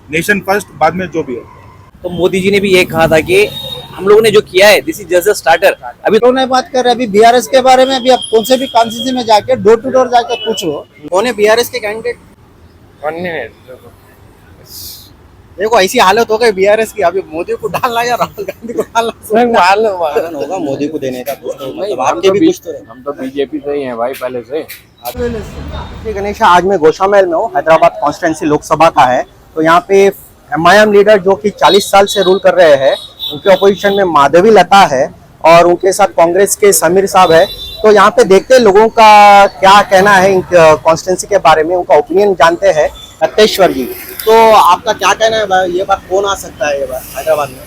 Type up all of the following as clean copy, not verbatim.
Nation first, बाद में जो भी हो। तो मोदी जी ने भी ये कहा था कि हम लोगों ने जो किया है this is just a starter. अभी तो नहीं बात कर रहे, अभी बीआरएस के बारे में अभी आप कौन से भी कॉन्स्टिट्यूंसी में जाके डोर टू डोर जाके पूछो, कौन है बीआरएस के कैंडिडेट। देखो ऐसी हालत हो गई बीआरएस की, अभी मोदी को डालना या राहुल गांधी को डालना होगा मोदी को देने का। मतलब आपके भी कुछ तो है। हम तो बीजेपी से ही हैं भाई पहले से। श्री गणेश, आज मैं गोशामहल में हूँ, हैदराबाद कॉन्स्टिट्यूंसी लोकसभा का है। तो यहाँ पे एमआईएम लीडर जो कि 40 साल से रूल कर रहे हैं, उनके अपोजिशन में माधवी लता है और उनके साथ कांग्रेस के समीर साहब है। तो यहाँ पे देखते हैं लोगों का क्या कहना है इन कॉन्स्टिट्यूंसी के बारे में, उनका ओपिनियन जानते हैं। रत्तेश्वर जी, तो आपका क्या कहना है भाई, ये बार कौन आ सकता है ये बार हैदराबाद में?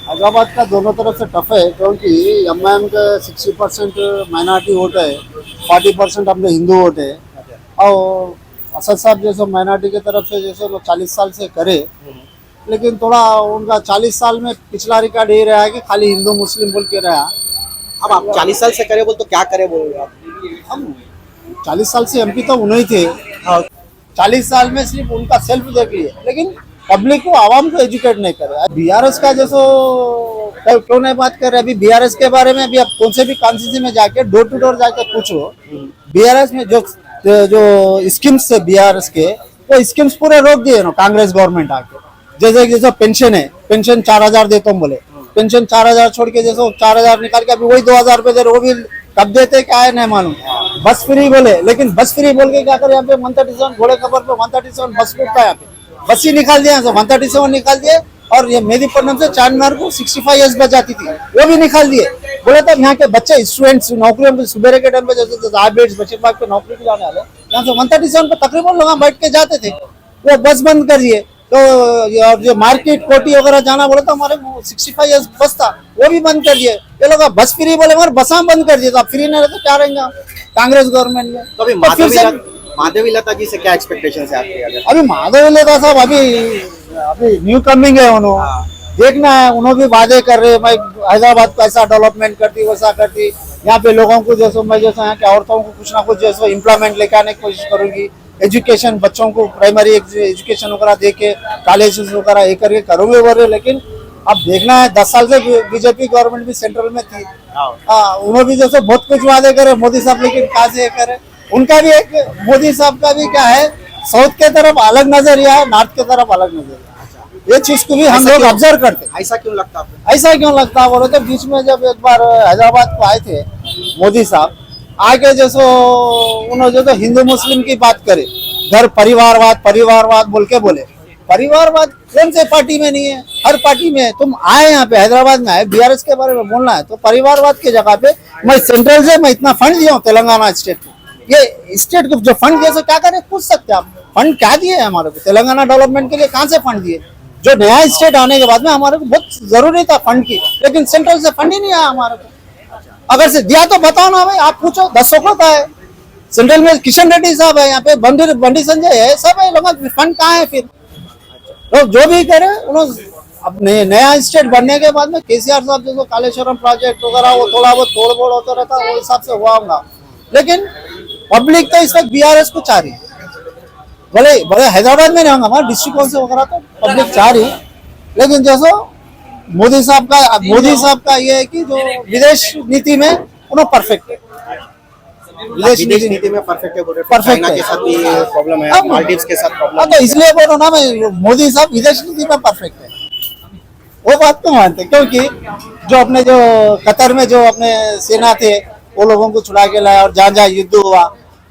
हैदराबाद का दोनों तरफ से टफ है, क्योंकि एमआईएम का 60% माइनॉरिटी वोट है, 40% अपने हिंदू वोट है। और असद साहब जैसे माइनॉरिटी की तरफ से जैसे वो 40 साल से करे, लेकिन थोड़ा उनका 40 साल में पिछला रिकॉर्ड ये रहा है कि खाली हिंदू मुस्लिम बोल के रहा। अब आप 40 साल से करे बोल तो क्या करे बोल रहे आप? हम 40 साल से एमपी तो उन्हीं थे, 40 साल में सिर्फ उनका सेल्फ देख लिए, लेकिन पब्लिक को, आवाम को एजुकेट नहीं करे। बीआरएस का जैसो क्यों नहीं बात कर रहे, अभी बीआरएस के बारे में अभी आप कौन से भी कॉन्स्टिट्यूंसी में जाके डोर टू डोर जाके पूछो, बीआरएस में जो स्कीम्स है बीआरएस के, वो स्कीम्स पूरे रोक दिए ना कांग्रेस गवर्नमेंट आके। जैसे पेंशन है, पेंशन 4000 देता हूँ बोले, पेंशन 4000 छोड़ के जैसे 4000 निकाल के अभी वही 2000 रुपए दे रहे, वो भी कब देते क्या है नहीं मालूम। बस फ्री बोले, लेकिन बस फ्री बोल के क्या करे, यहाँ पे 137 घोड़े खबर पे 137 बस रुकता है, यहाँ पे बस ही निकाल दिया, 137 निकाल दिए। और ये मेदीपट्टनम से चारमीनार को 65 इयर्स बच जाती थी, वो भी निकाल दिए। बोले तब यहाँ के बच्चे स्टूडेंट्स नौकरियों में सुबह के टाइम पे जैसे आईबीएस बशीरबाग पे नौकरी पे जाने वाले, यहाँ से 137 पे तकरीबन लोग बैठ के जाते थे, वो बस बंद कर दिए। तो और जो मार्केट कोटी वगैरह जाना बोले तो हमारे 65 इयर्स बस था, वो भी बंद कर दिए। ये लोग बस फ्री बोले मगर बसा बंद कर दिए, तो फ्री नहीं रहते क्या रहेंगे कांग्रेस गवर्नमेंट में। तो अभी माधवी लता जी से क्या एक्सपेक्टेशन है आपके? अभी माधवी लता साहब अभी न्यू कमिंग है, उन्होंने देखना है, उन्होंने भी वादे कर रहे मैं हैदराबाद को ऐसा डेवलपमेंट करती वैसा करती, यहाँ पे लोगों को जैसे मैं जैसे यहाँ के औरतों को कुछ ना कुछ जैसे एम्प्लॉयमेंट लेके आने की कोशिश करूंगी, एजुकेशन बच्चों को प्राइमरी एजुकेशन वगैरह दे के कॉलेज वगैरह ये करके करूंगे वगैरह। लेकिन अब देखना है, 10 साल से बीजेपी गवर्नमेंट भी सेंट्रल में थी, उन्होंने भी जैसे बहुत कुछ वादे करे मोदी साहब, लेकिन कहाँ से करे। उनका भी एक मोदी साहब का भी क्या है, साउथ के तरफ अलग नजरिया है, नॉर्थ के तरफ अलग नजरिया, ये चीज को भी हम लोग ऑब्जर्व करते हैं। ऐसा क्यों लगता है? ऐसा क्यों लगता है बोले तो बीच में जब एक बार हैदराबाद को आए थे मोदी साहब, आगे जैसो उन्होंने जो हिंदू मुस्लिम की बात करे, घर परिवारवाद बोल के बोले, परिवारवाद कौन से पार्टी में नहीं है, हर पार्टी में है। तुम आए यहाँ पे हैदराबाद में आए, बीआरएस के बारे में बोलना है तो परिवारवाद की जगह पे मैं सेंट्रल से मैं इतना फंड दिया हूँ तेलंगाना स्टेट को, ये स्टेट को जो फंड दिए क्या करे, पूछ सकते आप फंड क्या दिए हमारे को तेलंगाना डेवलपमेंट के लिए, कहाँ से फंड दिए। जो नया स्टेट आने के बाद में हमारे को बहुत जरूरी था फंड की, लेकिन सेंट्रल से फंड ही नहीं आया हमारे को। अगर से दिया तो बताओ ना भाई, आप पूछो 10 का है सेंट्रल में, किशन रेड्डी साहब है यहाँ पे, बंडी संजय है, सब है लोग, फंड कहाँ है फिर। तो जो भी करे उन्होंने अपने नया स्टेट बनने के बाद में केसीआर साहब जो कालेश्वरम प्रोजेक्ट वगैरह वो थोड़ा बहुत तोड़ फोड़ होता रहता, वो हिसाब से हुआ होगा। लेकिन पब्लिक तो इस वक्त बीआरएस को चाह रही, भले हैदराबाद में नहीं होगा, हमारे डिस्ट्रिक्ट से वगैरह तो पब्लिक चाह रही। लेकिन जैसो मोदी साहब का ये है कि जो विदेश नीति में उन्होंने परफेक्ट है, विदेश नीति में परफेक्ट है, परफेक्ट के साथ भी प्रॉब्लम है, मालदीव्स के साथ प्रॉब्लम है, तो इसलिए बोल रहा हूँ ना मैं, मोदी साहब विदेश नीति में परफेक्ट है, वो बात तो मानते। क्योंकि जो कतर में जो अपने सेना थे वो लोगों को छुड़ा के लाया, और जहाँ युद्ध हुआ,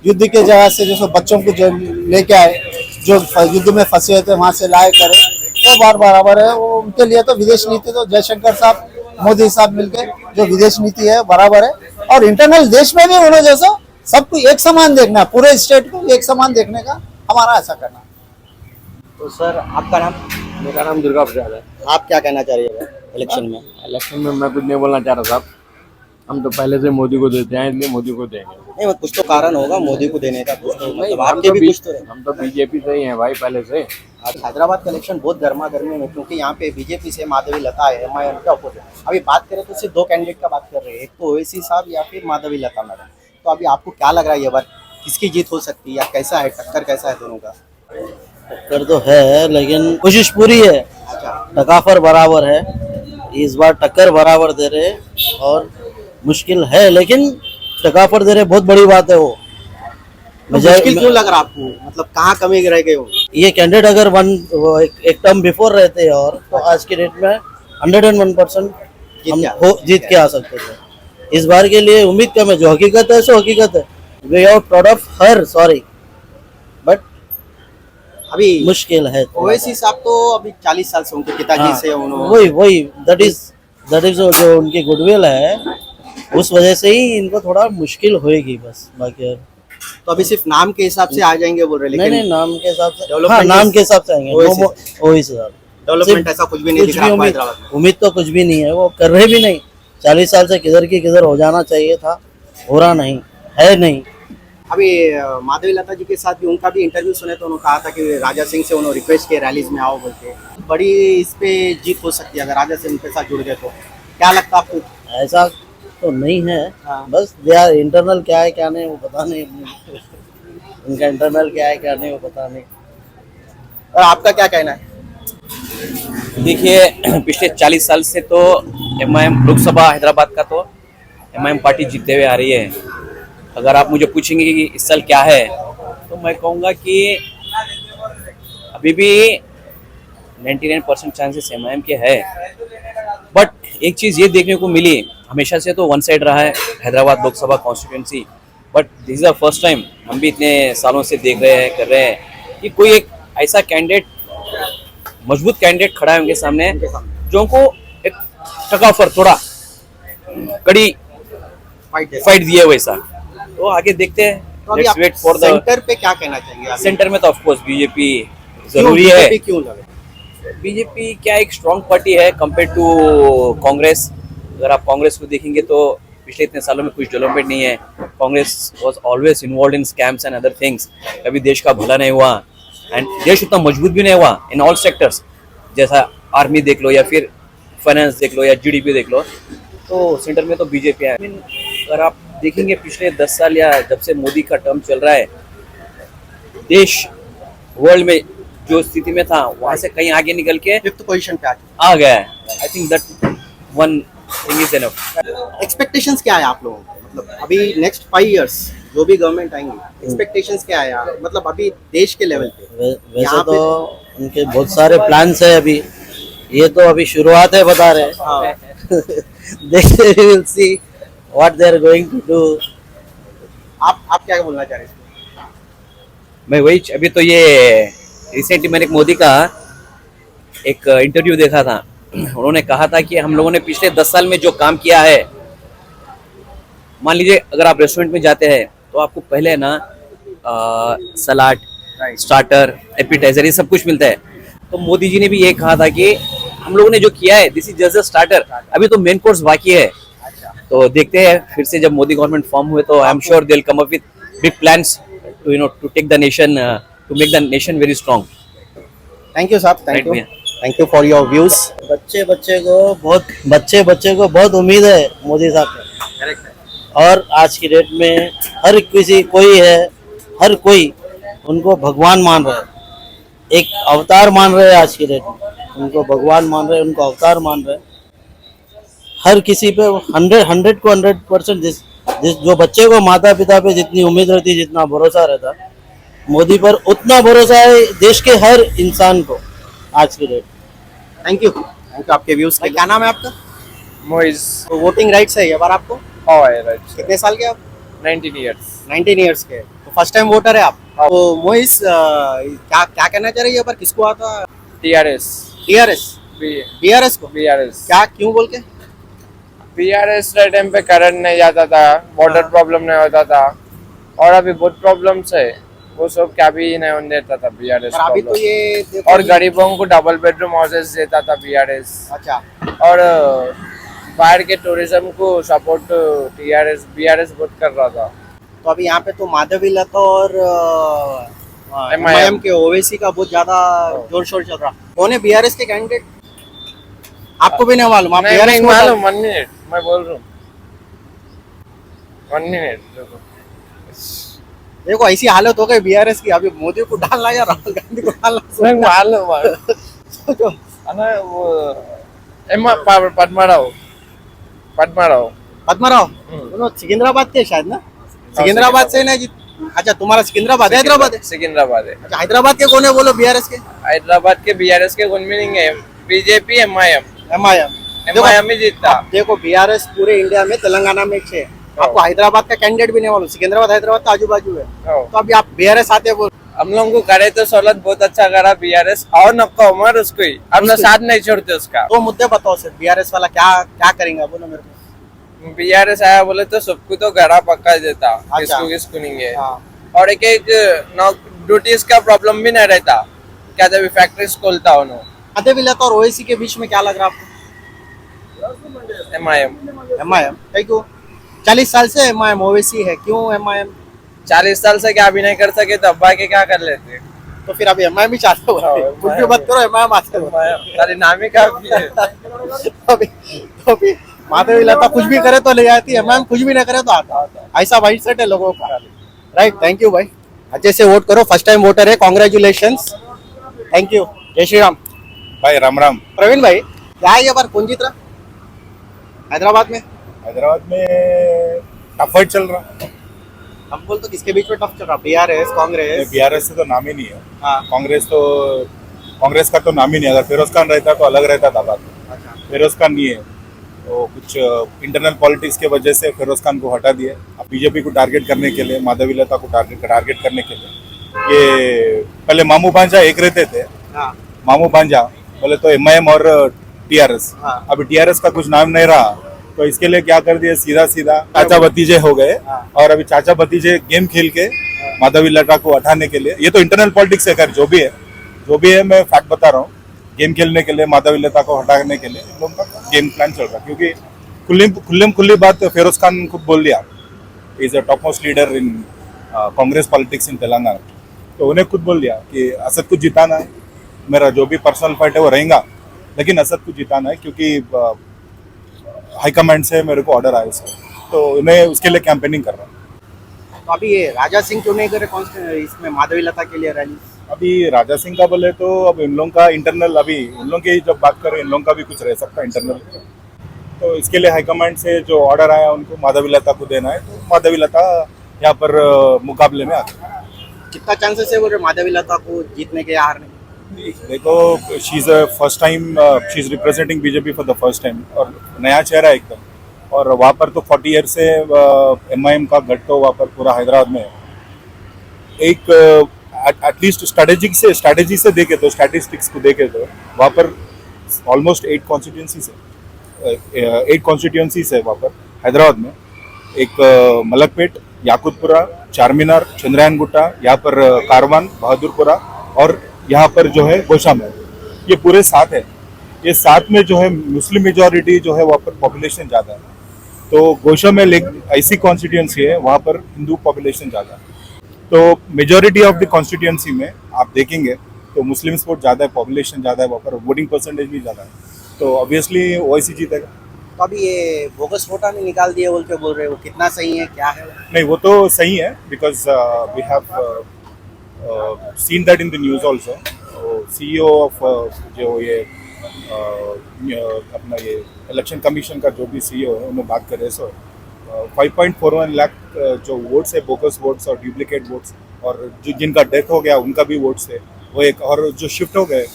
युद्ध के जगह से जो बच्चों को जो लेके आए, जो युद्ध में फंसे थे वहां से लाए करे, वो बार बराबर है। वो उनके लिए तो विदेश नीति तो जयशंकर साहब मोदी साहब मिलके जो विदेश नीति है बराबर है। और इंटरनल देश में भी उन्होंने जैसा सबको एक समान देखना, पूरे स्टेट को एक समान देखने का हमारा ऐसा करना। तो सर आपका नाम? मेरा नाम दुर्गा प्रसाद है। आप क्या कहना चाह रही है इलेक्शन में? इलेक्शन में मैं कुछ नहीं बोलना चाह रहा साहब, हम तो पहले से मोदी को देते हैं, इसलिए मोदी को देंगे। नहीं, कुछ तो कारण होगा मोदी को देने का, कुछ तो मतलब आपके भी कुछ तो है। हम तो बीजेपी से ही हैं भाई पहले से। आज हैदराबाद का इलेक्शन बहुत गर्मा गर्मी में, क्योंकि यहाँ पे बीजेपी से माधवी लता है, एमआईएम के अपोजिट। अभी बात करें तो सिर्फ 2 कैंडिडेट का बात कर रहे हैं, एक तो ओवैसी साहब या फिर माधवी लता मैडम। तो अभी आपको क्या लग रहा है ये बार किसकी जीत हो सकती है, या कैसा है टक्कर, कैसा है दोनों का? टक्कर तो है लेकिन कोशिश पूरी है, टकाफर बराबर है। इस बार टक्कर बराबर दे रहे हैं और मुश्किल है लेकिन टकाफर दे रहे, बहुत बड़ी बात है वो। मुश्किल क्यों लग रहा आपको, मतलब कहाँ कमी रह गई हो? ये कैंडिडेट अगर एक टर्म बिफोर रहते और तो आज की डेट में 101% हम जीत के आ सकते थे। इस बार के लिए उम्मीद कम है, जो हकीकत है सो हकीकत है। We are proud of her, sorry, but अभी मुश्किल है। ओवैसी साहब तो अभी 40 साल से उनके पिताजी से वही दैट इज जो उनकी गुडविल है, उस वजह से ही इनको थोड़ा मुश्किल होएगी बस, बाकी और तो अभी सिर्फ नाम के हिसाब से आ जाएंगे बोल रहे, नहीं लेकिन नाम के हिसाब से, Development हाँ, नाम के हिसाब से आएंगे। ओवैसी ओवैसी साहब डेवलपमेंट ऐसा कुछ भी नहीं दिख रहा आपको हैदराबाद में। उम्मीद तो कुछ भी नहीं है, वो कर रहे भी नहीं। 40 साल से किधर की किधर हो जाना चाहिए था, हो रहा नहीं है, नहीं। अभी माधवी लता जी के साथ भी उनका भी इंटरव्यू सुने तो उन्होंने कहा था कि राजा सिंह से उन्होंने रिक्वेस्ट किया रैलीज में आओ बोल के। बड़ी इस पे जीत हो सकती है अगर राजा सिंह उनके साथ जुड़ गए, तो क्या लगता है आपको? ऐसा तो नहीं है, बस दे आर इंटरनल क्या है क्या नहीं वो पता नहीं, उनका इंटरनल क्या है क्या नहीं वो पता नहीं। और आपका क्या कहना है? देखिए पिछले 40 साल से तो एमआईएम लोकसभा हैदराबाद का तो एमआईएम पार्टी जीतते हुए आ रही है। अगर आप मुझे पूछेंगे कि इस साल क्या है, तो मैं कहूँगा कि अभी भी 99% चांसेस एमआईएम के है। बट एक चीज़ ये देखने को मिली, हमेशा से तो वन साइड रहा है Hyderabad Lok Sabha constituency, but this is the first time हम भी इतने सालों से देख रहे हैं, कर रहे हैं कि कोई एक ऐसा कैंडिडेट, मजबूत कैंडिडेट खड़ा है उनके सामने, जो उनको एक टकाफर थोड़ा कड़ी फाइट दिए वैसा। तो आगे देखते हैं, तो अभी let's wait for the center पे क्या कहना चाहिए अभी? सेंटर में तो ऑफ कोर्स बीजेपी जरूरी है। BJP क्यों लगे? बीजेपी क्या एक स्ट्रॉन्ग पार्टी है कंपेयर टू कांग्रेस। अगर आप कांग्रेस को देखेंगे तो पिछले इतने सालों में कुछ डेवलपमेंट नहीं है। Congress was always involve in scams and other things. कभी देश का भला नहीं हुआ एंड देश उतना मजबूत भी नहीं हुआ इन ऑल सेक्टर्स, जैसा आर्मी देख लो या फिर फाइनेंस देख लो या जीडीपी देख लो। तो सेंटर में तो बीजेपी है। अगर आप देखेंगे पिछले 10 साल या जब से मोदी का टर्म चल रहा है, देश वर्ल्ड में जो स्थिति में था वहां से कहीं आगे निकल के 5th पोजीशन पे आ गया है। I think that one thing is enough. Expectations क्या है आप लोगों को, मतलब अभी नेक्स्ट 5 इयर्स जो भी गवर्नमेंट आएंगे, एक्सपेक्टेशंस क्या है यार, मतलब अभी देश के लेवल पे? वैसे तो उनके बहुत सारे प्लान्स है अभी, ये तो अभी शुरुआत है बता रहे हैं। देखते हैं, will see what they are going to do. आप क्या बोलना चाह रहे हैं? मैं वही अभी तो ये रिसेंटली मैंने एक मोदी का एक इंटरव्यू देखा था। उन्होंने कहा था कि हम लोगों ने पिछले 10 साल में जो काम किया है, मान लीजिए अगर आप रेस्टोरेंट में जाते हैं तो आपको पहले ना सलाद, स्टार्टर, एपिटाइजर ये सब कुछ मिलता है। तो मोदी जी ने भी ये कहा था कि हम लोगों ने जो किया है this is just a starter, अभी तो मेन कोर्स बाकी है। तो देखते हैं फिर से जब मोदी गवर्नमेंट फॉर्म हुए तो I am sure they will come up with big plans to take the nation, to make the nation very strong. Thank you साहब, Right, भैया। Thank you for your views. बच्चे को बहुत उम्मीद है मोदी साहब पे, और आज की डेट में हर किसी कोई है, हर कोई उनको भगवान मान रहे हैं, एक अवतार मान रहे हैं। आज की डेट में उनको भगवान मान रहे हैं, उनको अवतार मान रहे हैं। हर किसी पे 100% जिस जो बच्चे को माता पिता पे जितनी उम्मीद रहती, जितना भरोसा रहता, मोदी पर उतना भरोसा है देश के हर इंसान को आज की डेट। थैंक यू आपके व्यूज के। क्या नाम है आपका? मोइज। तो वोटिंग राइट्स है ये बार आपको? राइट। कितने साल के आप? 19 इयर्स। 19 इयर्स के, तो फर्स्ट टाइम वोटर है आप। तो मोइस क्या क्या कहना चाह रही है पर किसको आता? टीआरएस। टीआरएस? बीआरएस को? बीआरएस। क्या क्यों बोल के? बीआरएस के टाइम पे करंट नहीं जाता था, वाटर प्रॉब्लम नहीं होता था, और अभी बहुत प्रॉब्लम्स है, वो सब क्या भी नहीं होने देता था बीआरएस। अभी तो ये देखो, और गरीबों को डबल बेडरूम हाउसेस देता था बीआरएस। अच्छा। और बाहर के टूरिज्म को सपोर्ट बीआरएस बहुत कर रहा था। तो अभी यहाँ पे तो माधवी लता और एमआईएम के ओवैसी का बहुत ज्यादा जोर शोर चल रहा। कौन है बीआरएस के कैंडिडेट? आपको भी नहीं मालूम? आप नहीं मालूम। 1 मिनट मैं बोल रहा हूँ, 1 मिनट। देखो ऐसी हालत हो गई बीआरएस की, अभी मोदी को डालना या राहुल गांधी को डालना मालूम सोचो। अना वो एमा पद्माराव पद्माराव उन्होंने सिकंदराबाद के शायद ना, सिकंदराबाद से ना अच्छा तुम्हारा सिकंदराबाद हैदराबाद है, सिकंदराबाद है। अच्छा हैदराबाद के कौन है बोलो बीआरएस के? हैदराबाद के बीआरएस के कौन भी नहीं है, बीजेपी एमआईएम एमआईएम ही जीतता। देखो बीआरएस पूरे इंडिया में तेलंगाना में 6 आपको हैदराबाद का कैंडिडेट भी नहीं मालूम, सिकंदराबाद हैदराबाद तो आजू बाजू है, तो अभी आप बीआरएस आते बोल। हम लोगों को करे तो सहूलत बहुत अच्छा करा बीआरएस, और नक्का उमर उसको ही हम लोग साथ नहीं छोड़ते उसका। दो मुद्दे बताओ सर, बीआरएस वाला क्या क्या करेंगे बोलो मेरे को। बीआरएस आया बोले तो सबको तो घड़ा पक्का देता, अच्छा। किसको किसको नहीं है। हाँ। और एक ड्यूटीज का प्रॉब्लम भी नहीं रहता, क्या जब फैक्ट्रीज खोलता उन्होंने। आधे विलायत और ओवैसी के बीच में क्या लग रहा है आपको? एमआईएम एमआईएम क्यों? 40 साल से एमआईएम ओवैसी है, क्यों एमआईएम? 40 साल से क्या भी नहीं कर सके तो अब्बा के क्या कर लेते। तो फिर अभी एमआईएम ही चाहते हो, कुछ भी मत करो एमआईएम आते हो। खाली नाम ही काफी है। अभी माधवी लता कुछ भी करे तो ले जाती है, एमआईएम कुछ भी नहीं करे तो आता, ऐसा माइंडसेट है लोगों का। राइट, थैंक यू भाई, अच्छे से वोट करो, फर्स्ट टाइम वोटर है, कॉन्ग्रेचुलेशंस, थैंक यू, जय श्री राम। भाई राम राम। प्रवीण भाई क्या है ये बार कौन जीत रहा हैदराबाद में? हैदराबाद में टफ फाइट चल रहा। हम बोल तो किसके बीच में टफ चल रहा? बीआरएस कांग्रेस? बीआरएस से तो नाम ही नहीं है। हाँ। कांग्रेस का तो नाम ही नहीं है। अगर फिरोज खान रहता तो अलग रहता था बात। अच्छा। फिरोज खान नहीं है, तो कुछ इंटरनल पॉलिटिक्स के वजह से फिरोज खान को हटा दिया। अब बीजेपी को टारगेट करने के लिए, माधवी लता को टारगेट करने के लिए, ये पहले मामू भांजा एक रहते थे। हाँ। मामू भांजा बोले तो एमआईएम और टीआरएस। हाँ। अभी टीआरएस का कुछ नाम नहीं रहा, तो इसके लिए क्या कर दिया, सीधा चाचा भतीजे हो गए। हाँ। और अभी चाचा भतीजे गेम खेल के माधवी लता को हटाने के लिए, ये तो इंटरनल पॉलिटिक्स है, खैर जो भी है मैं फैक्ट बता रहा हूँ, गेम खेलने के लिए, माधवी लता को हटाने के लिए इन लोगों का गेम प्लान चल रहा है। क्योंकि खुली बात फिरोज खान खुद बोल दिया, is a top most leader in Congress politics in Telangana. तो उन्हें खुद बोल दिया कि असद को जिताना है, मेरा जो भी पर्सनल फाइट है वो रहेगा, लेकिन असद को जिताना है, क्योंकि हाईकमांड से मेरे को ऑर्डर आया उसका, तो मैं उसके लिए कैंपेनिंग कर रहा हूँ। तो अभी ये राजा सिंह क्यों नहीं करे इसमें माधवी लता के लिए रैली? अभी राजा सिंह का बोले तो अब इन लोगों का इंटरनल, अभी इन लोगों की जब बात करें, इन लोगों का भी कुछ रह सकता है इंटरनल, तो इसके लिए हाईकमांड से जो ऑर्डर आया उनको माधवी लता को देना है, तो माधवी लता यहाँ पर मुकाबले में आती है। कितना चांसेस है बोल रहे माधवी लता को जीतने के या हारने के? देखो, she is first time, she is representing BJP for the first time, और नया चेहरा एकदम। और वहाँ पर तो 40 ईयर से एमआईएम का गढ़ तो वहाँ पर पूरा हैदराबाद में एक एटलीस्ट स्ट्रेटेजी से देखे तो, स्टैटिस्टिक्स को देखे तो वहाँ पर ऑलमोस्ट 8 कॉन्स्टिट्यूंसीज है वहाँ पर हैदराबाद में। एक मलकपेट, याकुतपुरा, चारमीनार, चंद्रयान गुट्टा, यहाँ पर कारवान, बहादुरपुरा, और यहाँ पर जो है गोशामहल, ये पूरे 7 है। ये 7 में जो है मुस्लिम मेजॉरिटी जो है वहाँ पर पॉपुलेशन ज़्यादा है, तो गोशामहल एक ऐसी कॉन्स्टिट्यूंसी है वहाँ पर हिंदू पॉपुलेशन ज़्यादा है। तो मेजॉरिटी ऑफ द कॉन्स्टिट्यूंसी में आप देखेंगे तो मुस्लिम वोट ज़्यादा है, पॉपुलेशन ज़्यादा है वहाँ पर, वोटिंग परसेंटेज भी ज़्यादा है, तो ऑब्वियसली ओवैसी जीतेगा। तो अभी ये बोगस वोटा ने निकाल दिए बोल रहे, वो कितना सही है, क्या है? नहीं, वो तो सही है, because we have seen that in the news also. CEO of जो ये अपना ये इलेक्शन कमीशन का जो भी CEO है, उन्होंने बात करे, सो 5.41 लाख जो वोट्स है, बोगस वोट्स और डुप्लीकेट वोट्स, और जिनका डेथ हो गया उनका भी वोट्स है वो एक, और जो शिफ्ट हो गए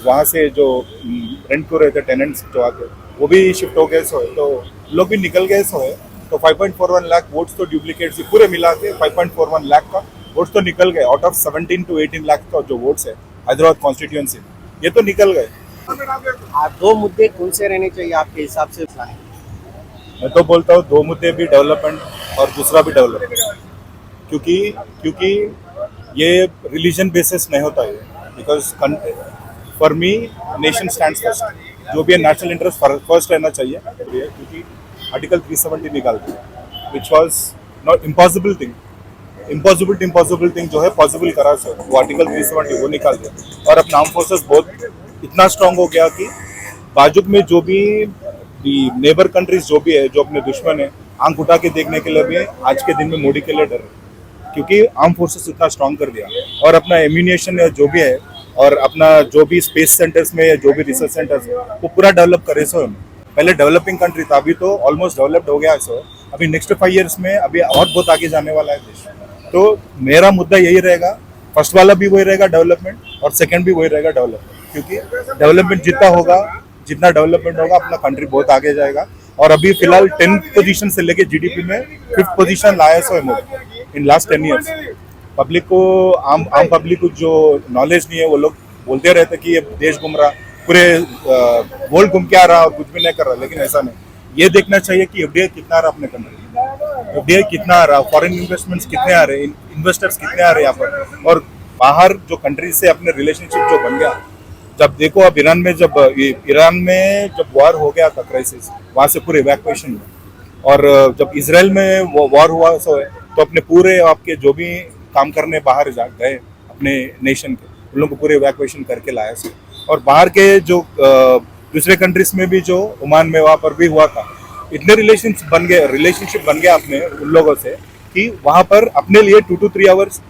वहाँ से, जो रेंट को रहते टेनेंट्स जो आते वो भी शिफ्ट हो गए, सो तो लोग भी निकल गए, सो है। तो 5.41 लाख वोट्स तो डुप्लीकेट से पूरे मिला के 5.41 लाख का वोट्स तो निकल गए, आउट ऑफ 17 to 18 लाख का जो वोट्स है हैदराबाद कॉन्स्टिट्यूंसी, ये तो निकल गए। आप 2 मुद्दे कौन से रहने चाहिए आपके हिसाब से? मैं तो बोलता हूँ 2 मुद्दे भी डेवलपमेंट और दूसरा भी डेवलपमेंट, क्योंकि ये रिलीजन बेसिस नहीं होता है, because for me nation stands first, जो भी है नेशनल इंटरेस्ट फर्स्ट रहना चाहिए, क्योंकि आर्टिकल 370 निकालते हैं, which was not impossible thing जो है पॉसिबल करा सर, वो आर्टिकल 370 वो निकाल दिया। और अपना आर्म फोर्सेस बहुत इतना स्ट्रांग हो गया कि बाजू में जो भी नेबर कंट्रीज जो भी है, जो अपने दुश्मन है, आंख उठा के देखने के लिए भी आज के दिन में मोदी के लिए डर है। क्योंकि आर्म फोर्सेस इतना स्ट्रांग कर दिया और अपना एम्यूनिशन जो भी है और अपना जो भी स्पेस सेंटर्स में जो भी रिसर्च सेंटर्स है वो पूरा डेवलप करे सो पहले डेवलपिंग कंट्री था, अभी तो ऑलमोस्ट डेवलप्ड हो गया है सो अभी नेक्स्ट 5 years में अभी और बहुत आगे जाने वाला है देश। तो मेरा मुद्दा यही रहेगा, फर्स्ट वाला भी वही रहेगा डेवलपमेंट और सेकंड भी वही रहेगा डेवलपमेंट, क्योंकि डेवलपमेंट जितना डेवलपमेंट होगा अपना कंट्री बहुत आगे जाएगा। और अभी फिलहाल 10th पोजीशन से लेके जीडीपी में 5th पोजीशन लाया सो है Modi in last 10 years। Public को आम पब्लिक को जो नॉलेज नहीं है वो लोग बोलते रहते कि ये देश घूम रहा, पूरे वर्ल्ड घूम के आ रहा और कुछ भी नहीं कर रहा, लेकिन ऐसा नहीं। ये देखना चाहिए कि एफडीआई कितना आ रहा अपने कंट्री, एफडीआई कितना आ रहा, फॉरेन इन्वेस्टमेंट्स कितने आ रहे, इन्वेस्टर्स कितने आ रहे यहाँ पर, और बाहर जो कंट्री से अपने रिलेशनशिप जो बन गया। जब देखो अब ईरान में जब वॉर हो गया था, क्राइसिस, वहां से पूरे इवैक्यूएशन हुआ, और जब इसराइल में वो वॉर हुआ तो अपने पूरे आपके जो भी काम करने बाहर जा गए अपने नेशन के, उन लोगों को पूरे इवैक्यूएशन करके लाया से। और बाहर के जो दूसरे कंट्रीज में भी जो ओमान में वहाँ पर भी हुआ था, इतने रिलेशनशिप बन गया अपने उन लोगों से कि वहाँ पर अपने लिए 2 to 3 hours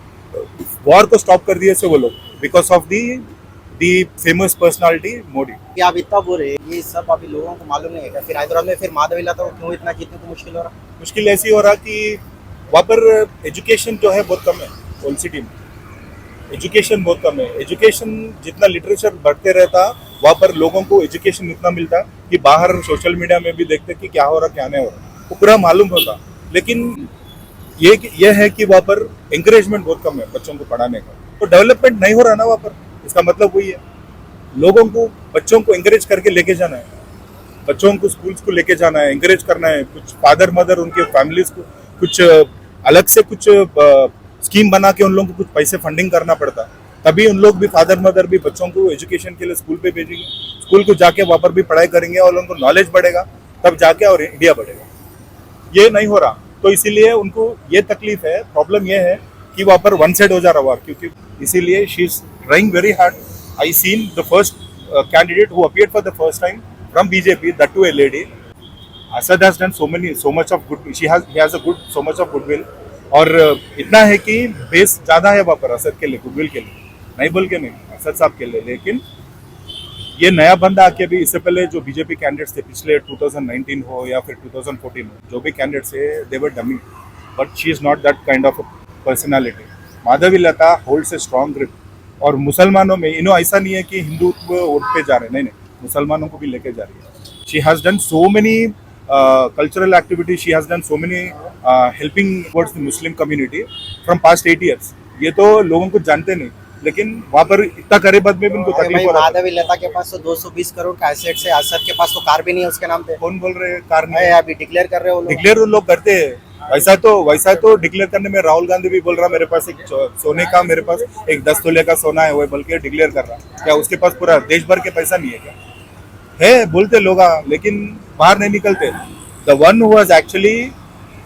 वॉर को स्टॉप कर दिए से वो लोग, because of the famous personality Modi. कि आप इतना बोल रहे हैं, ये सब अभी लोगों को मालूम नहीं है। फिर हैदराबाद में फिर माधवी लता को क्यों इतना जीतने को मुश्किल हो रहा? मुश्किल ऐसी हो रहा कि वहाँ पर एजुकेशन जो है बहुत कम है, ओल्ड सिटी में एजुकेशन बहुत कम है। एजुकेशन जितना लिटरेचर बढ़ते रहता, वहाँ पर लोगों को एजुकेशन इतना मिलता कि बाहर सोशल मीडिया में भी देखते कि क्या हो रहा क्या नहीं हो रहा, वो पूरा मालूम होता। लेकिन ये है कि वहाँ पर एंकरेजमेंट बहुत कम है बच्चों को पढ़ाने का, तो डेवलपमेंट नहीं हो रहा ना वहाँ पर। इसका मतलब वही है, लोगों को बच्चों को एंकरेज करके लेके जाना है, बच्चों को स्कूल्स को लेके जाना है, एंकरेज करना है। कुछ फादर मदर उनके फैमिलीज को कुछ अलग से कुछ स्कीम बना के उन लोगों को कुछ पैसे फंडिंग करना पड़ता, तभी उन लोग भी फादर मदर भी बच्चों को एजुकेशन के लिए स्कूल पे भेजेंगे, स्कूल को जाके वहाँ पर भी पढ़ाई करेंगे और उनको नॉलेज बढ़ेगा, तब जाके और इंडिया बढ़ेगा। ये नहीं हो रहा, तो इसीलिए उनको ये तकलीफ है। प्रॉब्लम ये है कि वहाँ पर वन साइड हो जा रहा वॉर, क्योंकि इसीलिए she is trying very hard. I seen the first candidate who appeared for the first time from BJP, that to a lady. Asad has done so much of good, he has so much of goodwill, और इतना है कि base ज्यादा है वहाँ पर असद के लिए, गुडविल के लिए, नहीं बोल के नहीं, असद साहब के लिए। लेकिन ये नया बंदा आके भी, इससे पहले जो बीजेपी कैंडिडेट्स थे पिछले 2019 हो या फिर 2014 हो, जो भी कैंडिडेट्स थे they were dummy, but she is not that kind of personality. Madhavi Latha holds a strong grip, और मुसलमानों में ऐसा नहीं है कि हिंदुत्व वोट पे जा रहे, नहीं, मुसलमानों को भी लेके जा रही है। She has done so many cultural activities, she has done so many helping towards the Muslim community from past 8 years। ये तो लोगों को जानते नहीं, लेकिन वहाँ पर इतना करे बाद में भी उनको तकलीफ हो रहा है। माधवी लता के पास तो 220 करोड़ का एसेट्स है, असद के पास तो कार भी नहीं है उसके नाम पे। कौन बोल रहे हैं कार नहीं? अभी डिक्लेयर कर रहे हो, डिक्लेयर वो लोग करते हैं। वैसा तो डिक्लेयर करने में राहुल गांधी भी बोल रहा मेरे पास एक सोने का, मेरे पास एक 10 तोले का सोना है, वो बोल के डिक्लेयर कर रहा। क्या उसके पास पूरा देश भर के पैसा नहीं है क्या? है बोलते लोग, लेकिन बाहर नहीं निकलते। The one who has actually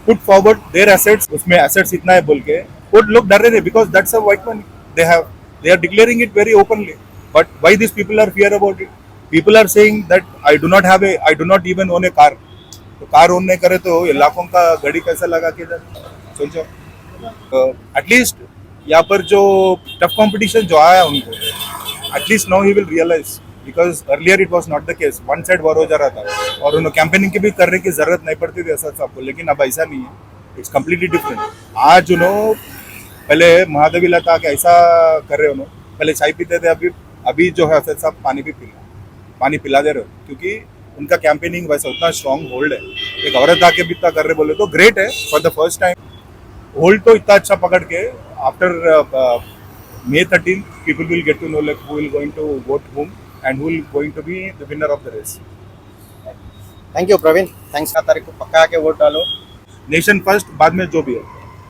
put forward their assets, उसमें assets इतना है बोल के वो लोग डर रहे थे, because that's a white money they are declaring it very openly, but why these people are fear about it? People are saying that I do not even own a car, तो कार ओन नहीं करे तो लाखों का गाड़ी कैसा लगा के इधर सोचो। एटलीस्ट यहाँ पर जो टफ कंपटीशन जो आया उनको, at least now he will realize, because earlier it was not the case, one side war हो जा रहा था और उन्हें कैंपेनिंग की भी करने की जरूरत नहीं पड़ती थी असद साहब को, लेकिन अब ऐसा नहीं है, इट्स कम्प्लीटली डिफरेंट। आज पहले महादेवी लता के ऐसा कर रहे हो, पहले चाय पीते थे, अभी जो है असद साहब पानी पिला दे रहे हो, क्योंकि उनका कैंपेनिंग वैसा उतना स्ट्रॉन्ग होल्ड है। एक औरत आके भी इतना कर रहे बोले तो ग्रेट है, for the first time hold तो इतना अच्छा पकड़ के। After May 13th people will get to know like who will going to vote whom and who will going to be the winner of the race। Thank you Praveen, thanks. 7 तारीख को पक्का आके vote डालो। नेशन फर्स्ट, बाद में जो भी है।